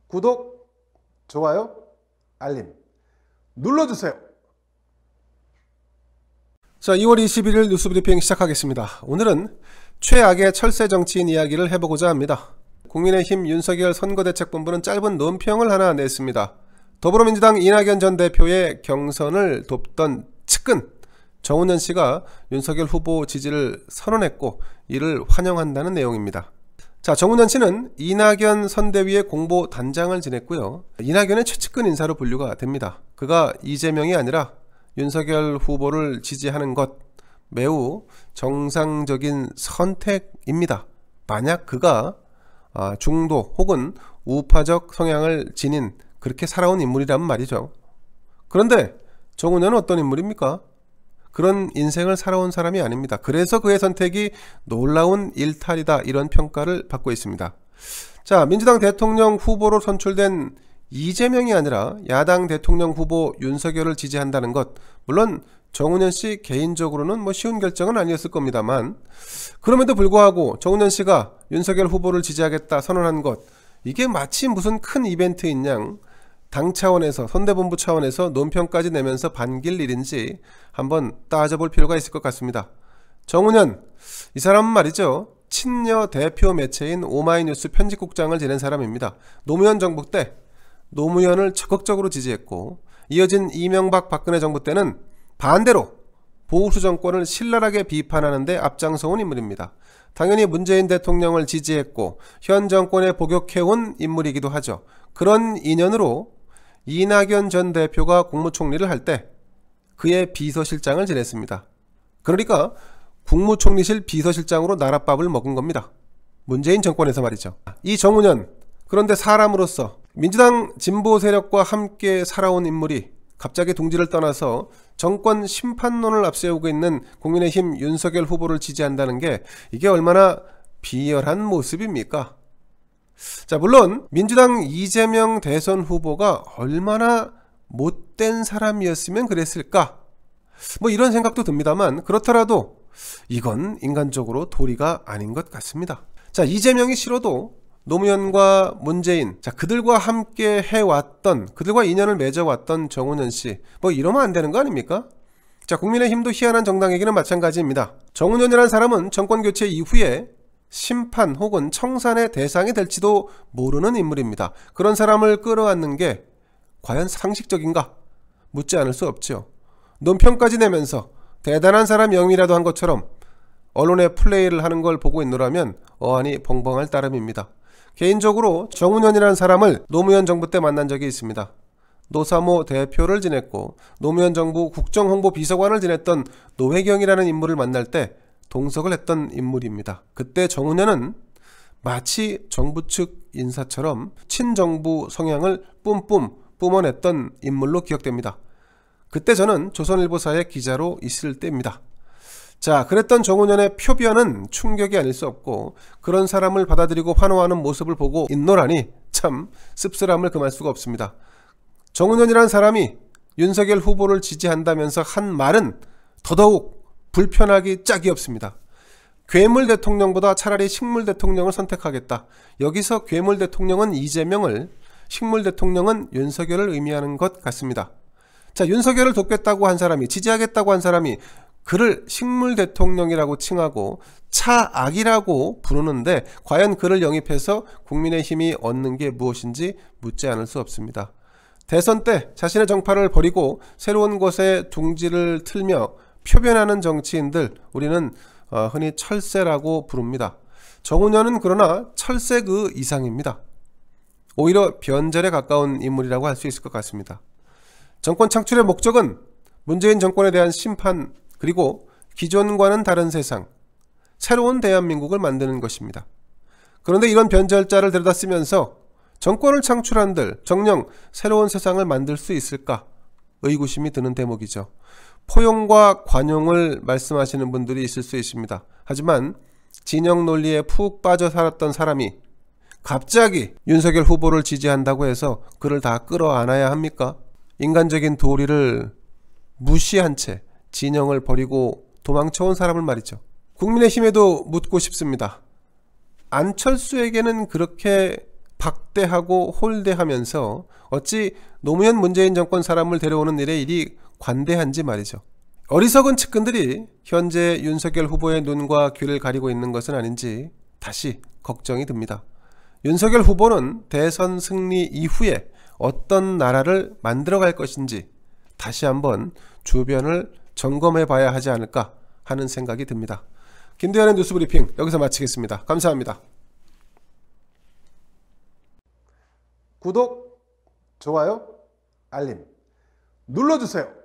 구독, 좋아요, 알림 눌러주세요. 자, 2월 21일 뉴스브리핑 시작하겠습니다. 오늘은 최악의 철새 정치인 이야기를 해보고자 합니다. 국민의힘 윤석열 선거대책본부는 짧은 논평을 하나 냈습니다. 더불어민주당 이낙연 전 대표의 경선을 돕던 측근 정운현 씨가 윤석열 후보 지지를 선언했고 이를 환영한다는 내용입니다. 자, 정운현 씨는 이낙연 선대위의 공보 단장을 지냈고요. 이낙연의 최측근 인사로 분류가 됩니다. 그가 이재명이 아니라 윤석열 후보를 지지하는 것 매우 정상적인 선택입니다. 만약 그가 중도 혹은 우파적 성향을 지닌 그렇게 살아온 인물이라면 말이죠. 그런데 정운현은 어떤 인물입니까? 그런 인생을 살아온 사람이 아닙니다. 그래서 그의 선택이 놀라운 일탈이다, 이런 평가를 받고 있습니다. 자, 민주당 대통령 후보로 선출된 이재명이 아니라 야당 대통령 후보 윤석열을 지지한다는 것, 물론 정운현 씨 개인적으로는 쉬운 결정은 아니었을 겁니다만, 그럼에도 불구하고 정운현 씨가 윤석열 후보를 지지하겠다 선언한 것, 이게 마치 무슨 큰 이벤트인 양 당 차원에서, 선대본부 차원에서 논평까지 내면서 반길 일인지 한번 따져볼 필요가 있을 것 같습니다. 정운현, 이 사람은 말이죠, 친여 대표 매체인 오마이뉴스 편집국장을 지낸 사람입니다. 노무현 정부 때 노무현을 적극적으로 지지했고, 이어진 이명박 박근혜 정부 때는 반대로 보수 정권을 신랄하게 비판하는데 앞장서온 인물입니다. 당연히 문재인 대통령을 지지했고 현 정권에 복역해온 인물이기도 하죠. 그런 인연으로 이낙연 전 대표가 국무총리를 할 때 그의 비서실장을 지냈습니다. 그러니까 국무총리실 비서실장으로 나랏밥을 먹은 겁니다. 문재인 정권에서 말이죠. 이 정운현, 그런데 사람으로서 민주당 진보 세력과 함께 살아온 인물이 갑자기 둥지를 떠나서 정권 심판론을 앞세우고 있는 국민의힘 윤석열 후보를 지지한다는 게 이게 얼마나 비열한 모습입니까? 자, 물론 민주당 이재명 대선 후보가 얼마나 못된 사람이었으면 그랬을까? 이런 생각도 듭니다만, 그렇더라도 이건 인간적으로 도리가 아닌 것 같습니다. 자, 이재명이 싫어도 노무현과 문재인, 자, 그들과 함께 해왔던, 그들과 인연을 맺어왔던 정운현 씨, 이러면 안 되는 거 아닙니까? 자, 국민의힘도 희한한 정당에게는 마찬가지입니다. 정운현이라는 사람은 정권교체 이후에 심판 혹은 청산의 대상이 될지도 모르는 인물입니다. 그런 사람을 끌어안는 게 과연 상식적인가? 묻지 않을 수 없죠. 논평까지 내면서 대단한 사람 영이라도 한 것처럼 언론의 플레이를 하는 걸 보고 있노라면 어안이 벙벙할 따름입니다. 개인적으로 정운현이라는 사람을 노무현 정부 때 만난 적이 있습니다. 노사모 대표를 지냈고 노무현 정부 국정홍보 비서관을 지냈던 노회경이라는 인물을 만날 때 동석을 했던 인물입니다. 그때 정운현은 마치 정부 측 인사처럼 친정부 성향을 뿜뿜 뿜어냈던 인물로 기억됩니다. 그때 저는 조선일보사의 기자로 있을 때입니다. 자, 그랬던 정운현의 표변은 충격이 아닐 수 없고, 그런 사람을 받아들이고 환호하는 모습을 보고 있노라니 참 씁쓸함을 금할 수가 없습니다. 정운현이라는 사람이 윤석열 후보를 지지한다면서 한 말은 더더욱 불편하기 짝이 없습니다. 괴물 대통령보다 차라리 식물 대통령을 선택하겠다. 여기서 괴물 대통령은 이재명을, 식물 대통령은 윤석열을 의미하는 것 같습니다. 자, 윤석열을 돕겠다고 한 사람이, 지지하겠다고 한 사람이 그를 식물 대통령이라고 칭하고 차악이라고 부르는데 과연 그를 영입해서 국민의힘이 얻는 게 무엇인지 묻지 않을 수 없습니다. 대선 때 자신의 정파를 버리고 새로운 곳에 둥지를 틀며 표변하는 정치인들, 우리는 흔히 철새라고 부릅니다. 정운현은 그러나 철새 그 이상입니다. 오히려 변절에 가까운 인물이라고 할 수 있을 것 같습니다. 정권 창출의 목적은 문재인 정권에 대한 심판, 그리고 기존과는 다른 세상, 새로운 대한민국을 만드는 것입니다. 그런데 이런 변절자를 들여다 쓰면서 정권을 창출한들 정녕 새로운 세상을 만들 수 있을까? 의구심이 드는 대목이죠. 포용과 관용을 말씀하시는 분들이 있을 수 있습니다. 하지만 진영 논리에 푹 빠져 살았던 사람이 갑자기 윤석열 후보를 지지한다고 해서 그를 다 끌어안아야 합니까? 인간적인 도리를 무시한 채 진영을 버리고 도망쳐온 사람을 말이죠. 국민의힘에도 묻고 싶습니다. 안철수에게는 그렇게 박대하고 홀대하면서 어찌 노무현 문재인 정권 사람을 데려오는 일에 이리 관대한지 말이죠. 어리석은 측근들이 현재 윤석열 후보의 눈과 귀를 가리고 있는 것은 아닌지 다시 걱정이 듭니다. 윤석열 후보는 대선 승리 이후에 어떤 나라를 만들어갈 것인지 다시 한번 주변을 점검해 봐야 하지 않을까 하는 생각이 듭니다. 김대현의 뉴스브리핑 여기서 마치겠습니다. 감사합니다. 구독, 좋아요, 알림 눌러주세요.